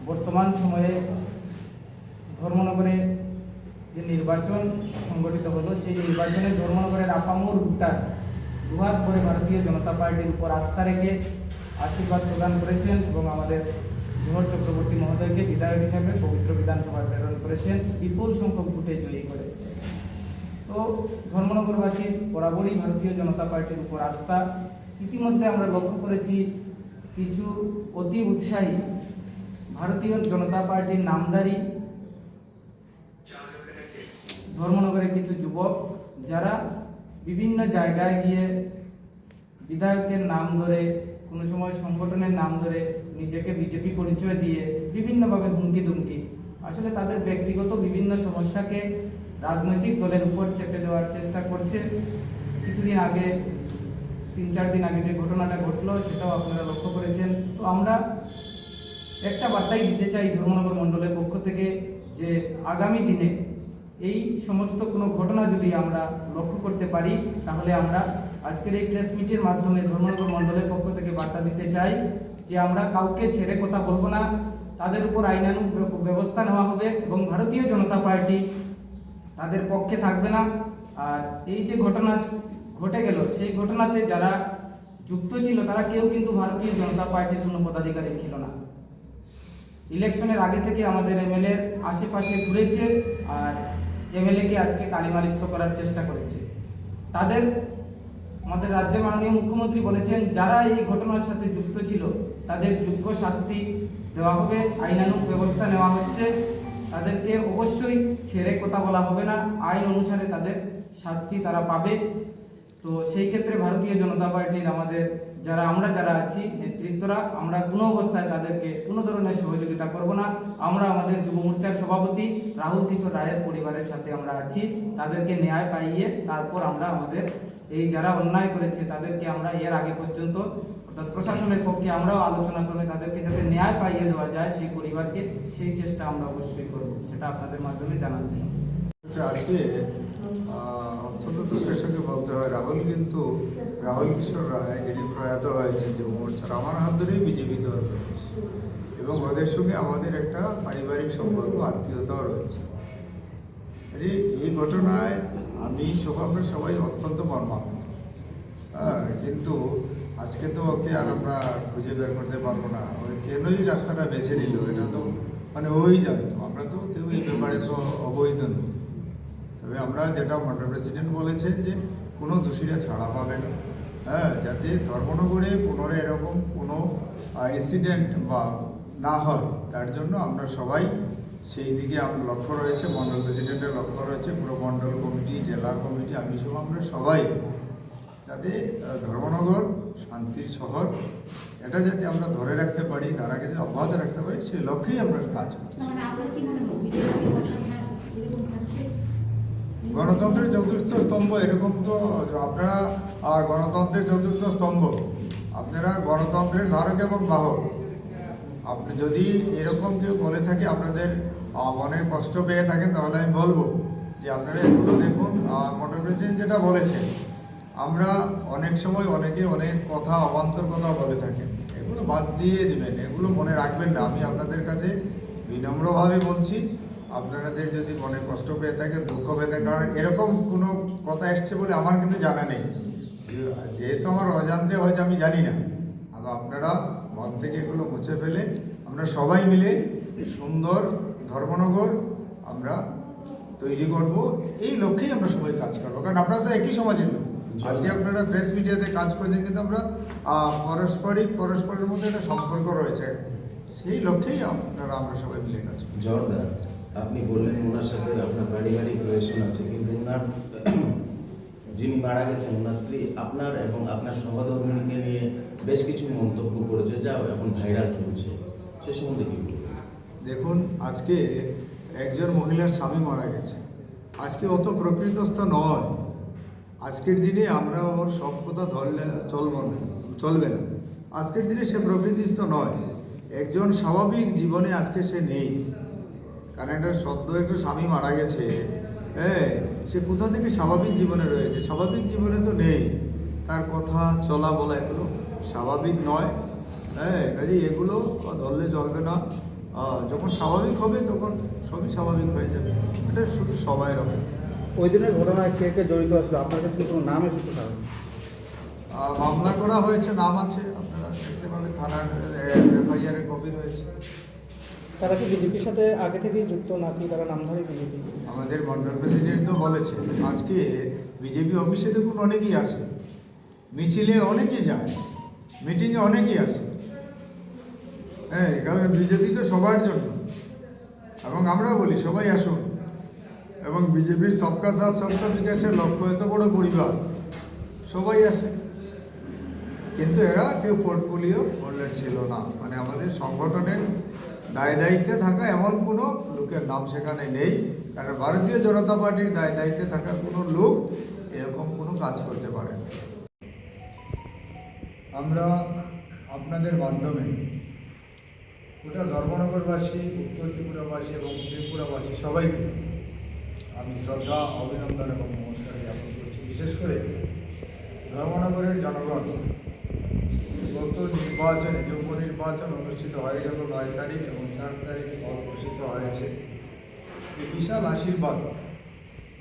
বর্তমান সময়ে ধর্মনগরে যে নির্বাচন সংগঠিত হলো, সেই নির্বাচনে ধর্মনগরের আপামর ভোটার দুহাত ভরে ভারতীয় জনতা পার্টির উপর আস্থা রেখে আশীর্বাদ প্রদান করেছেন এবং আমাদের জোহর চক্রবর্তী মহোদয়কে বিধায়ক হিসেবে পবিত্র বিধানসভায় প্রেরণ করেছেন বিপুল সংখ্যক ভোটে জয়ী করে। তো ধর্মনগরবাসীর বরাবরই ভারতীয় জনতা পার্টির উপর আস্থা। ইতিমধ্যে আমরা লক্ষ্য করেছি কিছু অতি উৎসাহী ভারতীয় জনতা পার্টির নামধারী ধর্মনগরের কিছু যুবক যারা বিভিন্ন জায়গায় গিয়ে বিধায়কের নাম ধরে, কোনো সময় সংগঠনের নাম ধরে নিজেকে বিজেপি পরিচয় দিয়ে বিভিন্নভাবে হুমকি দুমকি, আসলে তাদের ব্যক্তিগত বিভিন্ন সমস্যাকে রাজনৈতিক দলের উপর চেপে দেওয়ার চেষ্টা করছে। কিছুদিন আগে 3-4 দিন আগে যে ঘটনাটা ঘটলো সেটাও আপনারা লক্ষ্য করেছেন। তো আমরা একটা বার্তাই দিতে চাই ধর্মনগর মণ্ডলের পক্ষ থেকে যে আগামী দিনে এই সমস্ত কোনো ঘটনা যদি আমরা লক্ষ্য করতে পারি, তাহলে আমরা আজকের এই প্রেস মিটের মাধ্যমে ধর্মনগর মণ্ডলের পক্ষ থেকে বার্তা দিতে চাই যে আমরা কাউকে ছেড়ে কথা বলবো না, তাদের উপর আইনানুগ ব্যবস্থা নেওয়া হবে এবং ভারতীয় জনতা পার্টি তাদের পক্ষে থাকবে না। আর এই যে ঘটনা ঘটে গেল, সেই ঘটনাতে যারা যুক্ত ছিল তারা কেউ কিন্তু ভারতীয় জনতা পার্টির কোনো পদাধিকারী ছিল না। ইলেকশনের আগে থেকে আমাদের এমএলএর আশেপাশে ঘুরেছে আর এমএলএকে আজকে কালিমালিপ্ত করার চেষ্টা করেছে। তাদের আমাদের রাজ্যের মাননীয় মুখ্যমন্ত্রী বলেছেন যারা এই ঘটনার সাথে যুক্ত ছিল তাদের যোগ্য শাস্তি দেওয়া হবে, আইনানুগ ব্যবস্থা নেওয়া হচ্ছে, তাদেরকে অবশ্যই ছেড়ে কথা বলা হবে না, আইন অনুসারে তাদের শাস্তি তারা পাবে। তো সেই ক্ষেত্রে ভারতীয় জনতা পার্টির আমাদের আমরা যারা আছি নেতৃত্বরা, আমরা কোনো অবস্থায় তাদেরকে কোনো ধরনের সহযোগিতা করব না। আমরা আমাদের যুব মোর্চার সভাপতি রাহুল কিশোর রায়ের পরিবারের সাথে আমরা আছি, তাদেরকে ন্যায় পাইয়ে তারপর আমরা আমাদের এই যারা অন্যায় করেছে তাদেরকে আমরা এর আগে পর্যন্ত অর্থাৎ প্রশাসনের পক্ষে আমরাও আলোচনা করে তাদেরকে যাতে ন্যায় পাইয়ে দেওয়া যায় সেই পরিবারকে, সেই চেষ্টা আমরা অবশ্যই করব, সেটা আপনাদের মাধ্যমে জানান দিলাম। আজকে অত্যন্ত দুঃখের সঙ্গে বলতে হয় রাহুল কিশোর রায় যিনি প্রয়াত হয়েছেন যুব মোর্চার, আমার হাত ধরেই বিজেপি দল রয়েছে এবং ওদের সঙ্গে আমাদের একটা পারিবারিক সম্পর্ক, আত্মীয়তাও রয়েছে। এই ঘটনায় আমি আমরা সবাই অত্যন্ত মর্মাহত। কিন্তু আজকে তো ওকে আর আমরা খুঁজে বের করতে পারবো না, ওই কেনই রাস্তাটা বেছে নিল এটা তো ওই জানতো, আমরা তো কেউ এই ব্যাপারে তো অবৈধ নই। তবে আমরা যেটা মন্ডল প্রেসিডেন্ট বলেছেন যে কোনো দোষীরা ছাড়া পাবে না, যাতে ধর্মনগরে পুনরায় এরকম কোনো ইনসিডেন্ট বা না হয়, তার জন্য আমরা সবাই সেই দিকে আমরা লক্ষ্য রয়েছে, মন্ডল প্রেসিডেন্টের লক্ষ্য রয়েছে, পুরো মন্ডল কমিটি, জেলা কমিটি, আমি সহ আমরা সবাই যাতে ধর্মনগর শান্তির শহর এটা যাতে আমরা ধরে রাখতে পারি, তার আগে যাতে অব্যাহত রাখতে পারি, সেই লক্ষ্যেই আমরা কাজ করছি। গণতন্ত্রের চতুর্থ স্তম্ভ এরকম তো আপনারা গণতন্ত্রের চতুর্থ স্তম্ভ, আপনারা গণতন্ত্রের ধারক এবং বাহক। আপনি যদি এরকম কেউ বলে থাকে, আপনাদের মনে কষ্ট পেয়ে থাকেন, তাহলে আমি বলবো যে আপনারা এগুলো দেখুন। মন্ডল প্রেসিডেন্ট যেটা বলেছেন, আমরা অনেক সময় অনেকে অনেক কথা অবান্তর কথা বলে থাকেন, এগুলো বাদ দিয়ে দিবেন, এগুলো মনে রাখবেন না। আমি আপনাদের কাছে বিনম্রভাবে বলছি, আপনাদের যদি মনে কষ্ট পেয়ে থাকেন, দুঃখ পেয়ে থাকেন, কারণ এরকম কোনো কথা এসছে বলে আমার কিন্তু জানা নেই, যেহেতু আমার অজান্তে হয়েছে আমি জানি না। আর আপনারা মন থেকে এগুলো মুছে ফেলে আমরা সবাই মিলে সুন্দর ধর্মনগর আমরা তৈরি করব, এই লক্ষ্যেই আমরা সবাই কাজ করবো। কারণ আপনারা তো একই সমাজের লোক, আজকে আপনারা প্রেস মিডিয়াতে কাজ করছেন, কিন্তু আমরা পরস্পরের মধ্যে একটা সম্পর্ক রয়েছে, সেই লক্ষ্যেই আমরা সবাই মিলে কাজ করি। জর্দা, আপনি বললেন ওনার সাথে আপনার পারিবারিক রিলেশন আছে, কিন্তু ওনার যিনি মারা গেছেন ওনার স্ত্রী আপনার এবং আপনার সহধর্মিনীকে নিয়ে বেশ কিছু মন্তব্য করেছে, যা এখন ভাইরাল চলছে, সে সম্বন্ধে কি বলবেন? দেখুন, আজকে একজন মহিলার স্বামী মারা গেছে, আজকে অত প্রকৃতস্থ নয়। আজকের দিনে আমরা ওর সব কথা ধরলে চলবে না। আজকের দিনে সে প্রকৃতিস্থ নয়, একজন স্বাভাবিক জীবনে আজকে সে নেই। কারণ একটা স্বামী মারা গেছে, সে কোথা থেকে স্বাভাবিক জীবনে রয়েছে? স্বাভাবিক জীবনে তো নেই, তার কথা চলা বলা এগুলো স্বাভাবিক নয়। কাজে এগুলো ধরলে চলবে না। যখন স্বাভাবিক হবে তখন সবই স্বাভাবিক হয়ে যাবে। এটা শুধু সময়ের অপেক্ষা। ওই দিনের ঘটনায় কে কে জড়িত আসলো, আপনার কাছে কোনো নাম এসেছে তার? মামলা করা হয়েছে, নাম আছে, আপনারা দেখতে পাবেন, থানার এফআইআর কপি রয়েছে। তারা কি বিজেপির সাথে আগে থেকেই যুক্ত নাকি তারা নামধারী বিজেপি? আমাদের মন্ডল প্রেসিডেন্ট তো বলেছে, আজকে বিজেপি অফিসে দেখুন অনেকেই আসে, মিছিলে অনেকে যায়, মিটিংয়ে অনেকেই আসে। হ্যাঁ, কারণ বিজেপি তো সবার জন্য, এবং আমরা বলি সবাই আসুন। এবং বিজেপির সবকা সাথ সবকা বিকাশের লক্ষ্য, এত বড় পরিবার, সবাই আসে। কিন্তু এরা কেউ পোর্টফোলিও হোল্ডার ছিল না, মানে আমাদের সংগঠনের দায়িত্বে থাকা এমন কোনো লোকের নাম সেখানে নেই। কারণ ভারতীয় জনতা পার্টির দায়িত্বে থাকা কোনো লোক এরকম কোনো কাজ করতে পারে না। আমরা আপনাদের মাধ্যমে গোটা ধর্মনগরবাসী, উত্তর ত্রিপুরাবাসী এবং ত্রিপুরাবাসী সবাইকে আমি শ্রদ্ধা, অভিনন্দন এবং নমস্কার জ্ঞাপন করছি। বিশেষ করে ধর্মনগরের জনগণ গত নির্বাচনে যে উপনির্বাচন অনুষ্ঠিত হয়ে গেল 9 তারিখ এবং 4 তারিখ ফল ঘোষিত হয়েছে, এই বিশাল আশীর্বাদ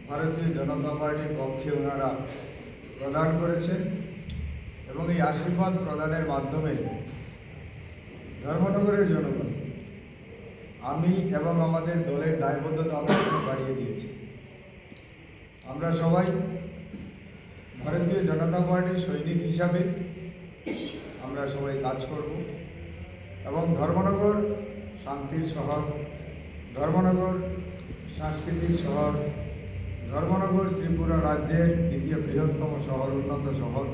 ভারতীয় জনতা পার্টির পক্ষে ওনারা প্রদান করেছেন। এবং এই আশীর্বাদ প্রদানের মাধ্যমে ধর্মনগরের জনগণ, আমি এবং আমাদের দলের দায়বদ্ধতা আমরা বাড়িয়ে দিয়েছি। আমরা সবাই ভারতীয় জনতা পার্টির সৈনিক হিসাবে আমরা সবাই কাজ করব এবং ধর্মনগর শান্তির শহর, ধর্মনগর সাংস্কৃতিক শহর, ধর্মনগর ত্রিপুরা রাজ্যের দ্বিতীয় বৃহত্তম শহর, উন্নত শহর,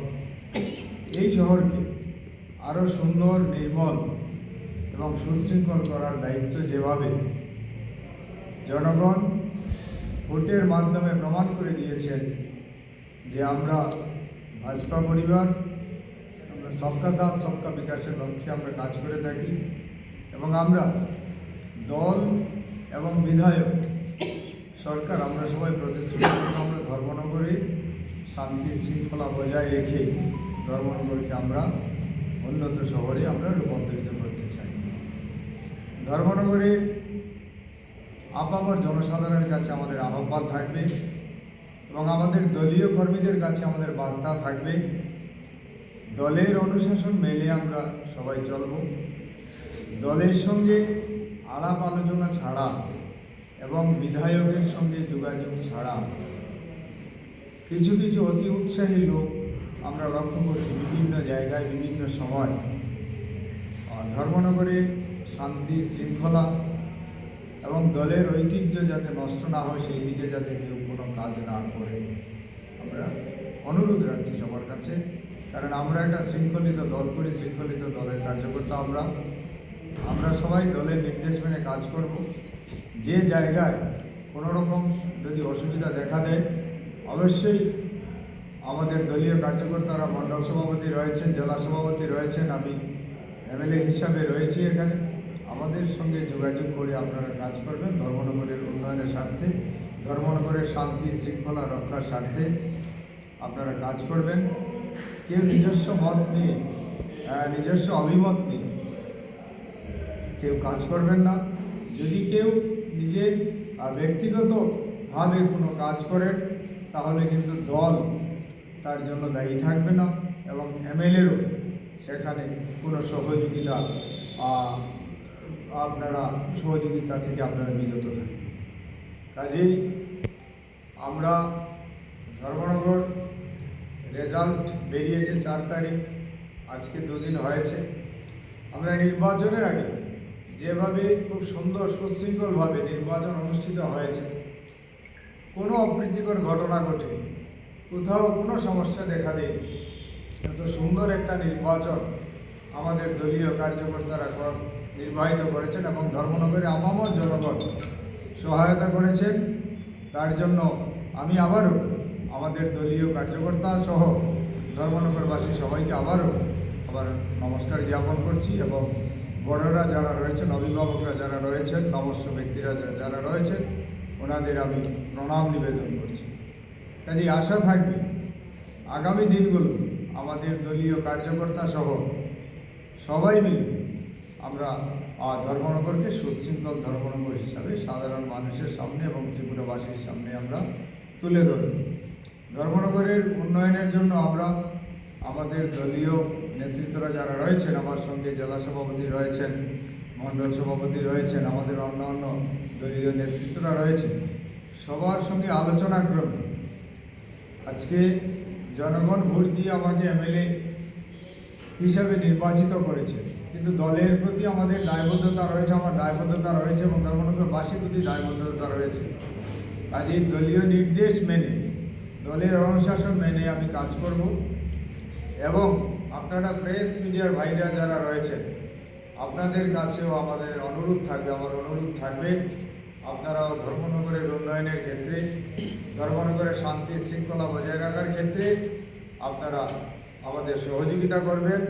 এই শহরকে আরও সুন্দর, নির্মল এবং সুশৃঙ্খল করার দায়িত্ব যেভাবে জনগণ ভোটের মাধ্যমে প্রমাণ করে দিয়েছেন যে আমরা ভাজপা পরিবার, আমরা সবকা সাথ সবকা বিকাশের লক্ষ্যে আমরা কাজ করে থাকি এবং আমরা দল এবং বিধায়ক সরকার আমরা সবাই প্রতিশ্রুতি, আমরা ধর্মনগরে শান্তি শৃঙ্খলা বজায় রেখে ধর্মনগরকে আমরা উন্নত শহরে আমরা রূপান্তরিত করতে চাই। ধর্মনগরে আপামর জনসাধারণের কাছে আমাদের আহ্বান থাকবে এবং আমাদের দলীয় কর্মীদের কাছে আমাদের বার্তা থাকবে, দলের অনুশাসন মেনে আমরা সবাই চলব। দলের সঙ্গে আলাপ আলোচনা ছাড়া এবং বিধায়কের সঙ্গে যোগাযোগ ছাড়া কিছু কিছু অতি উৎসাহী লোক আমরা লক্ষ্য করছি বিভিন্ন জায়গায় বিভিন্ন সময় ধর্মনগরে শান্তি শৃঙ্খলা এবং দলের ঐতিহ্য যাতে নষ্ট না হয় সেই দিকে যাতে কেউ কোনো কাজ না করে আমরা অনুরোধ রাখছি সবার কাছে। কারণ আমরা একটা শৃঙ্খলিত দল করি, শৃঙ্খলিত দলের কার্যকর্তা আমরা সবাই দলের নির্দেশ মেনে কাজ করব। যে জায়গায় কোনো রকম যদি অসুবিধা দেখা দেয় অবশ্যই আমাদের দলীয় কার্যকর্তারা, মণ্ডল সভাপতি রয়েছেন, জেলা সভাপতি রয়েছেন, আমি এমএলএ হিসাবে রয়েছি এখানে, আমাদের সঙ্গে যোগাযোগ করে আপনারা কাজ করবেন ধর্মনগরের উন্নয়নের স্বার্থে, ধর্মনগরের শান্তি শৃঙ্খলা রক্ষার স্বার্থে আপনারা কাজ করবেন। কেউ নিজস্ব মত নিয়ে, নিজস্ব অভিমত নিয়ে কেউ কাজ করবেন না। যদি কেউ নিজের ব্যক্তিগতভাবে কোনো কাজ করেন তাহলে কিন্তু দল তার জন্য দায়ী থাকবে না এবং এমএলএরও সেখানে কোনো সহযোগিতা থেকে আপনারা বিরত থাকবেন। কাজেই আমরা ধর্মনগর রেজাল্ট বেরিয়েছে 4 তারিখ, আজকে 2 দিন হয়েছে। আমরা নির্বাচনের আগে যেভাবে খুব সুন্দর সুশৃঙ্খলভাবে নির্বাচন অনুষ্ঠিত হয়েছে, কোনো অপ্রীতিকর ঘটনা ঘটেনি, কোথাও কোনো সমস্যা দেখা দেয়, এত সুন্দর একটা নির্বাচন আমাদের দলীয় কার্যকর্তারা নির্বাহিত করেছেন এবং ধর্মনগরে আপামর জনগণ সহায়তা করেছেন। তার জন্য আমি আবারও আমাদের দলীয় কার্যকর্তা সহ ধর্মনগরবাসী সবাইকে আবার নমস্কার জ্ঞাপন করছি এবং বড়রা যারা রয়েছেন, অভিভাবকরা যারা রয়েছেন, নমস্য ব্যক্তিরা যারা রয়েছেন ওনাদের আমি প্রণাম নিবেদন করছি। কাজেই আশা থাকবে আগামী দিনগুলো আমাদের দলীয় কার্যকর্তা সহ সবাই মিলে আমরা ধর্মনগরকে সুশৃঙ্খল ধর্মনগর হিসাবে সাধারণ মানুষের সামনে এবং ত্রিপুরাবাসীর সামনে আমরা তুলে ধরব। ধর্মনগরের উন্নয়নের জন্য আমরা আমাদের দলীয় নেতৃত্বরা যারা রয়েছেন, আমার সঙ্গে জেলা সভাপতি রয়েছেন, মণ্ডল সভাপতি রয়েছেন, আমাদের অন্যান্য দলীয় নেতৃত্বরা রয়েছেন, সবার সঙ্গে আলোচনা ক্রমে আজকে জনগণ ভোট দিয়ে আমাকে এমএলএ হিসাবে নির্বাচিত করেছে, কিন্তু দলের প্রতি আমাদের দায়বদ্ধতা রয়েছে, আমার দায়বদ্ধতা রয়েছে এবং ধর্মনগরবাসীর প্রতি দায়বদ্ধতা রয়েছে। কাজেই দলীয় নির্দেশ মেনে, দলের অনুশাসন মেনে আমি কাজ করব। এবং আপনারা প্রেস মিডিয়ার ভাইরা যারা রয়েছেন, আপনাদের কাছেও আমাদের অনুরোধ থাকবে, আমার অনুরোধ থাকবে, আপনারাও ধর্মনগরের উন্নয়নের ক্ষেত্রে, ধর্মনগরের শান্তি শৃঙ্খলা বজায় রাখার ক্ষেত্রে আপনারা আমাদের সহযোগিতা করবেন।